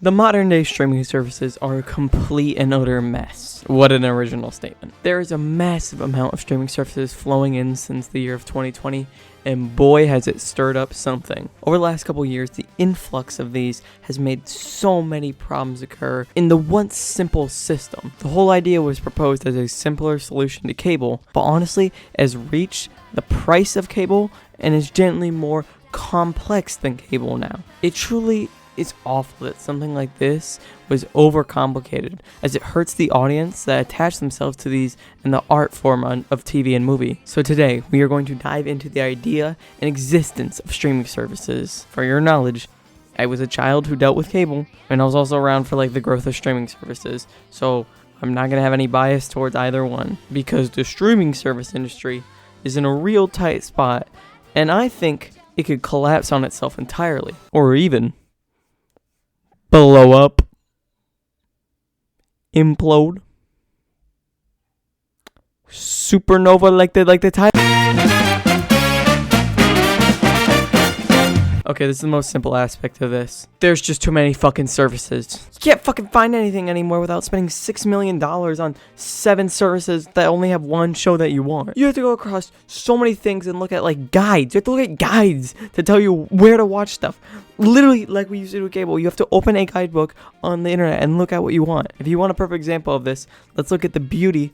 The modern day streaming services are a complete and utter mess. What an original statement. There is a massive amount of streaming services flowing in since the year of 2020, and boy has it stirred up something. Over the last couple years, the influx of these has made so many problems occur in the once simple system. The whole idea was proposed as a simpler solution to cable, but honestly has reached the price of cable and is gently more complex than cable now. It truly is awful that something like this was overcomplicated, as it hurts the audience that attach themselves to these and the art form of TV and movie. So today, we are going to dive into the idea and existence of streaming services. For your knowledge, I was a child who dealt with cable, and I was also around for the growth of streaming services, so I'm not going to have any bias towards either one, because the streaming service industry is in a real tight spot, and I think it could collapse on itself entirely, or even blow up, implode, supernova, like the title. Okay, this is the most simple aspect of this. There's just too many fucking services. You can't fucking find anything anymore without spending $6 million on 7 services that only have one show that you want. You have to go across so many things and look at guides. You have to look at guides to tell you where to watch stuff. Literally, like we used to do with cable, you have to open a guidebook on the internet and look at what you want. If you want a perfect example of this, let's look at the beauty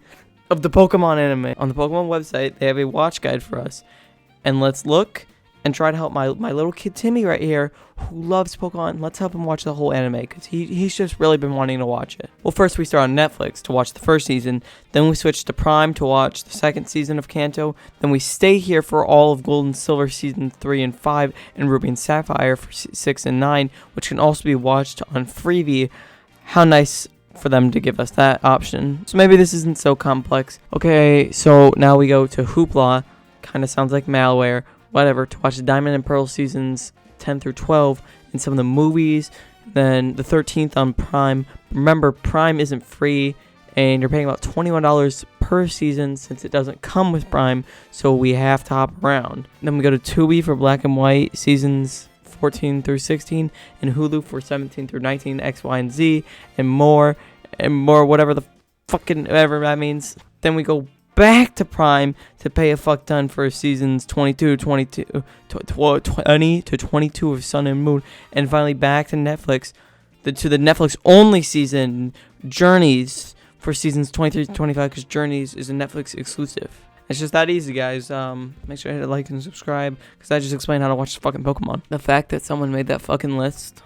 of the Pokemon anime. On the Pokemon website, they have a watch guide for us. And let's look and try to help my little kid Timmy right here, who loves Pokemon. Let's help him watch the whole anime, because he's just really been wanting to watch it. Well, first we start on Netflix to watch the first season, then we switch to Prime to watch the second season of Kanto, then we stay here for all of Gold and Silver season 3 and 5, and Ruby and Sapphire for 6 and 9, which can also be watched on Freevee. How nice for them to give us that option. So maybe this isn't so complex. Okay, so now we go to Hoopla, kind of sounds like malware, whatever, to watch the Diamond and Pearl seasons 10 through 12 and some of the movies. Then the 13th on Prime. Remember, Prime isn't free, and you're paying about $21 per season since it doesn't come with Prime, so we have to hop around. Then we go to Tubi for Black and White seasons 14 through 16, and Hulu for 17 through 19, X, Y, and Z, and more, whatever the fucking ever that means. Then we go back to Prime to pay a fuck ton for seasons 20 to 22 of Sun and Moon, and finally back to Netflix, to the Netflix only season Journeys for seasons 23 to 25, because Journeys is a Netflix exclusive. It's just that easy, guys. Make sure to hit like and subscribe, because I just explained how to watch fucking Pokemon. The fact that someone made that fucking list,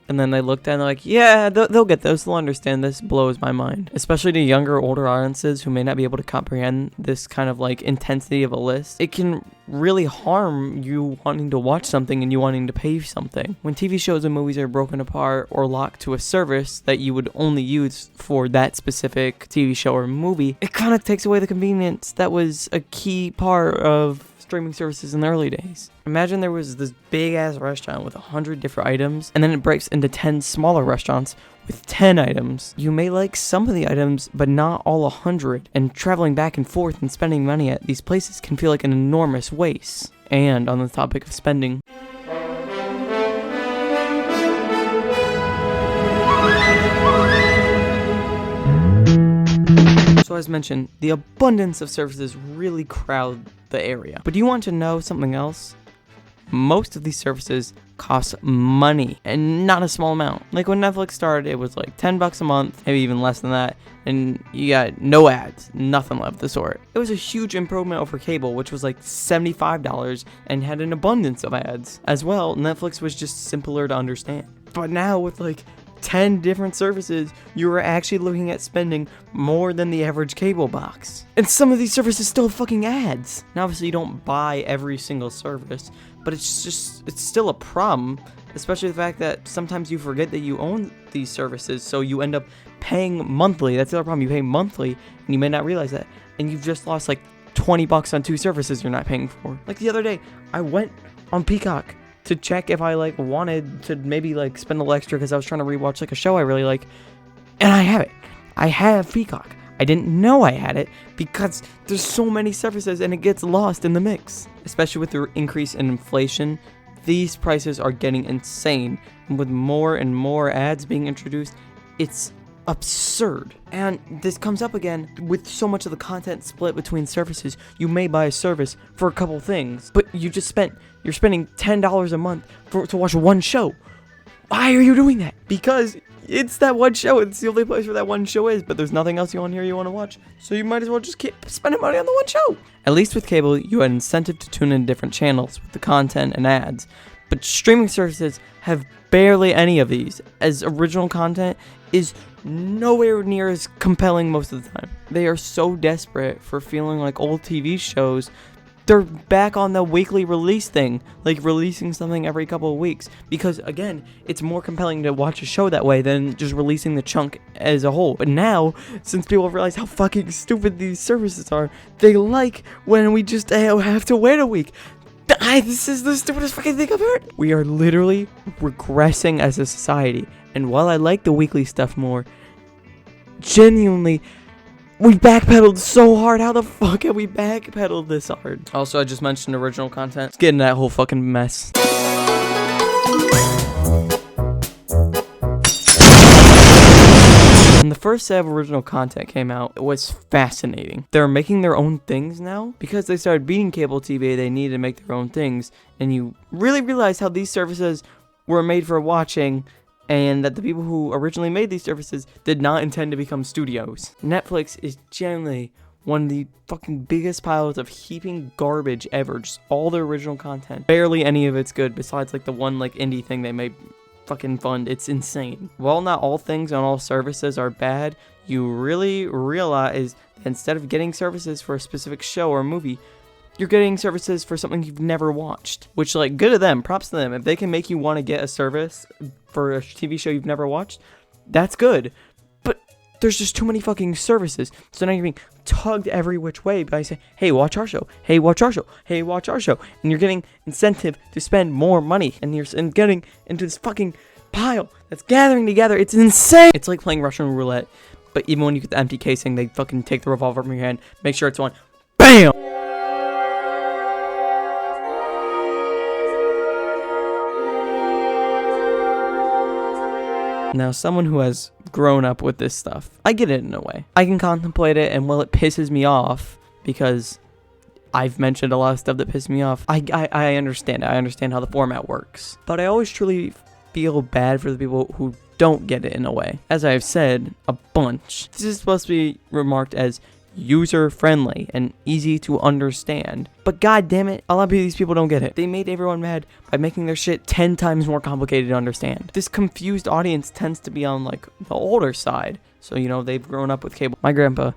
and then they looked at it and they're like, yeah, they'll get this, they'll understand this, blows my mind. Especially to younger, older audiences who may not be able to comprehend this kind of intensity of a list. It can really harm you wanting to watch something and you wanting to pay something. When TV shows and movies are broken apart or locked to a service that you would only use for that specific TV show or movie, it kind of takes away the convenience that was a key part of streaming services in the early days. Imagine there was this big ass restaurant with 100 different items, and then it breaks into 10 smaller restaurants with 10 items. You may like some of the items, but not all 100, and traveling back and forth and spending money at these places can feel like an enormous waste. And on the topic of spending, so as mentioned, the abundance of services really crowd the area. But do you want to know something else? Most of these services cost money, and not a small amount. Like when Netflix started, it was $10 a month, maybe even less than that, and you got no ads, nothing of the sort. It was a huge improvement over cable, which was $75 and had an abundance of ads. As well, Netflix was just simpler to understand. But now with 10 different services, you are actually looking at spending more than the average cable box. And some of these services still have fucking ads. Now obviously you don't buy every single service, but it's still a problem, especially the fact that sometimes you forget that you own these services, so you end up paying monthly. That's the other problem, you pay monthly, and you may not realize that, and you've just lost $20 on 2 services you're not paying for. The other day, I went on Peacock to check if I wanted to maybe spend a little extra because I was trying to rewatch a show I really like, and I have it. I have Peacock. I didn't know I had it because there's so many services and it gets lost in the mix. Especially with the increase in inflation, these prices are getting insane. And with more and more ads being introduced, it's absurd. And this comes up again with so much of the content split between services. You may buy a service for a couple things, but you're spending $10 a month to watch one show. Why are you doing that? Because it's that one show. It's the only place where that one show is, but there's nothing else on here you want to watch. So you might as well just keep spending money on the one show. At least with cable, you had incentive to tune in different channels with the content and ads. But streaming services have barely any of these, as original content is nowhere near as compelling most of the time. They are so desperate for feeling like old TV shows. They're back on the weekly release thing, like releasing something every couple of weeks. Because, again, it's more compelling to watch a show that way than just releasing the chunk as a whole. But now, since people realize how fucking stupid these services are, they like when we just have to wait a week. This is the stupidest fucking thing I've heard. We are literally regressing as a society. And while I like the weekly stuff more, genuinely, we backpedaled so hard. How the fuck have we backpedaled this hard? Also, I just mentioned original content. Let's get into that whole fucking mess. When the first set of original content came out, it was fascinating. They're making their own things now. Because they started beating cable TV, they needed to make their own things. And you really realize how these services were made for watching, and that the people who originally made these services did not intend to become studios. Netflix is generally one of the fucking biggest piles of heaping garbage ever. Just all the original content. Barely any of it's good, besides like the one like indie thing they made fucking fund. It's insane. While not all things on all services are bad, you really realize that instead of getting services for a specific show or movie, you're getting services for something you've never watched. Which, like, good to them. Props to them. If they can make you want to get a service for a TV show you've never watched, that's good. But there's just too many fucking services. So now you're being tugged every which way by saying, hey, watch our show. Hey, watch our show. Hey, watch our show. And you're getting incentive to spend more money. And you're getting into this fucking pile that's gathering together. It's insane. It's like playing Russian roulette. But even when you get the empty casing, they fucking take the revolver from your hand, make sure it's on. BAM! Now, someone who has grown up with this stuff, I get it in a way. I can contemplate it, and while it pisses me off, because I've mentioned a lot of stuff that pisses me off, I understand it. I understand how the format works. But I always truly feel bad for the people who don't get it in a way. As I have said a bunch, this is supposed to be remarked as user-friendly and easy to understand. But god damn it, a lot of these people don't get it. They made everyone mad by making their shit 10 times more complicated to understand. This confused audience tends to be on like the older side. So, you know, they've grown up with cable. My grandpa,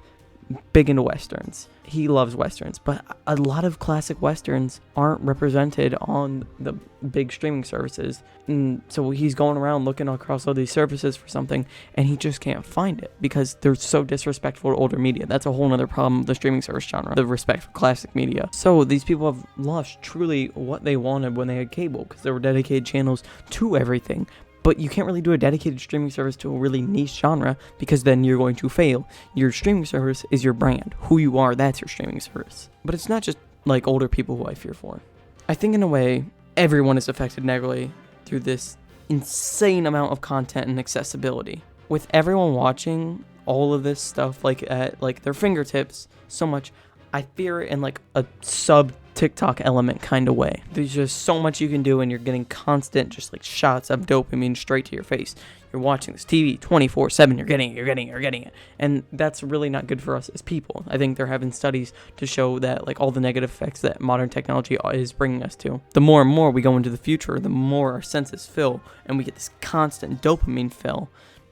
big into westerns. He loves westerns, but a lot of classic westerns aren't represented on the big streaming services. And so he's going around looking across all these services for something, and he just can't find it because they're so disrespectful to older media. That's a whole other problem with the streaming service genre, the respect for classic media. So these people have lost truly what they wanted when they had cable, because there were dedicated channels to everything. But you can't really do a dedicated streaming service to a really niche genre, because then you're going to fail. Your streaming service is your brand. Who you are, that's your streaming service. But it's not just like older people who I fear for. I think in a way, everyone is affected negatively through this insane amount of content and accessibility. With everyone watching all of this stuff like at like their fingertips so much, I fear it in like a sub TikTok element kind of way. There's just so much you can do, and you're getting constant just like shots of dopamine straight to your face. You're watching this TV 24/7, you're getting it. And that's really not good for us as people. I think they're having studies to show that like all the negative effects that modern technology is bringing us to. The more and more we go into the future, the more our senses fill, and we get this constant dopamine fill.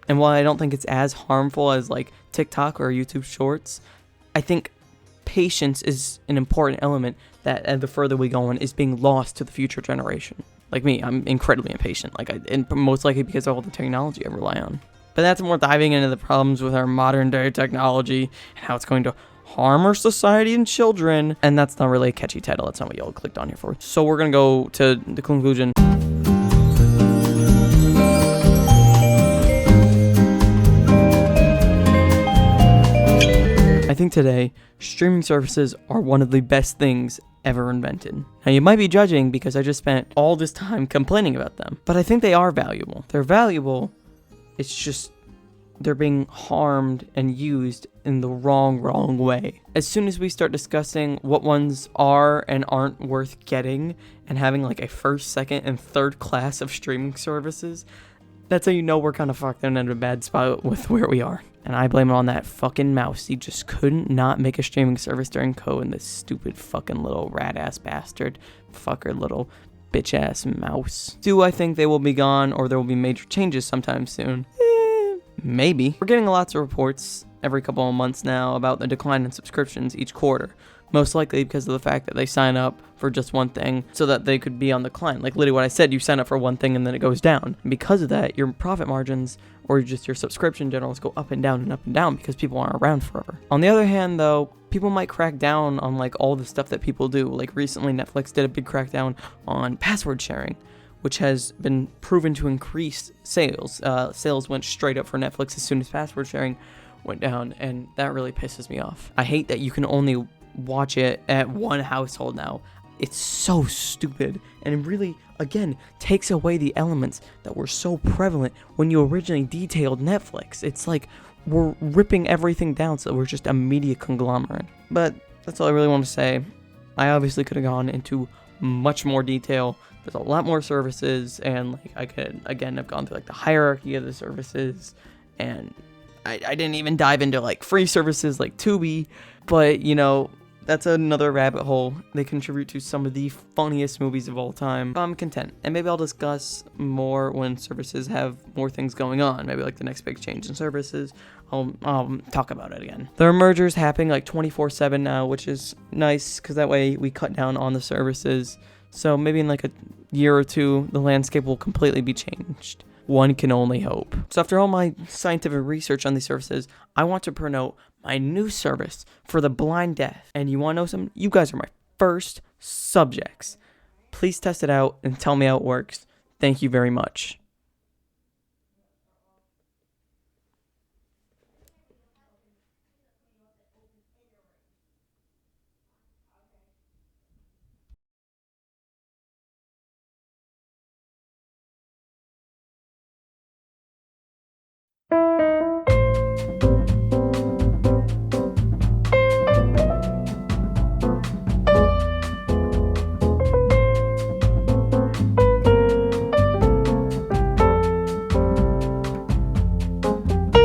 And while I don't think it's as harmful as like TikTok or YouTube Shorts, I think patience is an important element that the further we go on is being lost to the future generation. Like me, I'm incredibly impatient, and most likely because of all the technology I rely on. But that's more diving into the problems with our modern day technology and how it's going to harm our society and children. And that's not really a catchy title. That's not what y'all clicked on here for. So we're going to go to the conclusion. I think today, streaming services are one of the best things ever invented. Now, you might be judging because I just spent all this time complaining about them, but I think they are valuable. They're valuable. It's just they're being harmed and used in the wrong way. As soon as we start discussing what ones are and aren't worth getting and having like a first, second, and third class of streaming services, that's how you know we're kind of fucked and in a bad spot with where we are. And I blame it on that fucking mouse. He just couldn't not make a streaming service during COVID, this stupid fucking little rat-ass bastard. Fucker little bitch-ass mouse. Do I think they will be gone or there will be major changes sometime soon? Maybe. We're getting lots of reports every couple of months now about the decline in subscriptions each quarter. Most likely because of the fact that they sign up for just one thing so that they could be on the decline. Like literally what I said, you sign up for one thing and then it goes down. And because of that, your profit margins or just your subscription generals go up and down because people aren't around forever. On the other hand though, people might crack down on like all the stuff that people do. Like recently Netflix did a big crackdown on password sharing, which has been proven to increase sales. Sales went straight up for Netflix as soon as password sharing went down, and that really pisses me off. I hate that you can only watch it at one household now. It's so stupid, and it really, again, takes away the elements that were so prevalent when you originally detailed Netflix. It's like we're ripping everything down so we're just a media conglomerate. But that's all I really want to say. I obviously could have gone into much more detail. There's a lot more services, and like I could again have gone through like the hierarchy of the services, and I didn't even dive into like free services like Tubi, but you know, that's another rabbit hole. They contribute to some of the funniest movies of all time. I'm content, and maybe I'll discuss more when services have more things going on. Maybe like the next big change in services, I'll talk about it again. There are mergers happening like 24/7 now, which is nice because that way we cut down on the services. So maybe in like a year or two, the landscape will completely be changed. One can only hope. So after all my scientific research on these services, I want to promote my new service for the blind deaf. And you want to know something? You guys are my first subjects. Please test it out and tell me how it works. Thank you very much.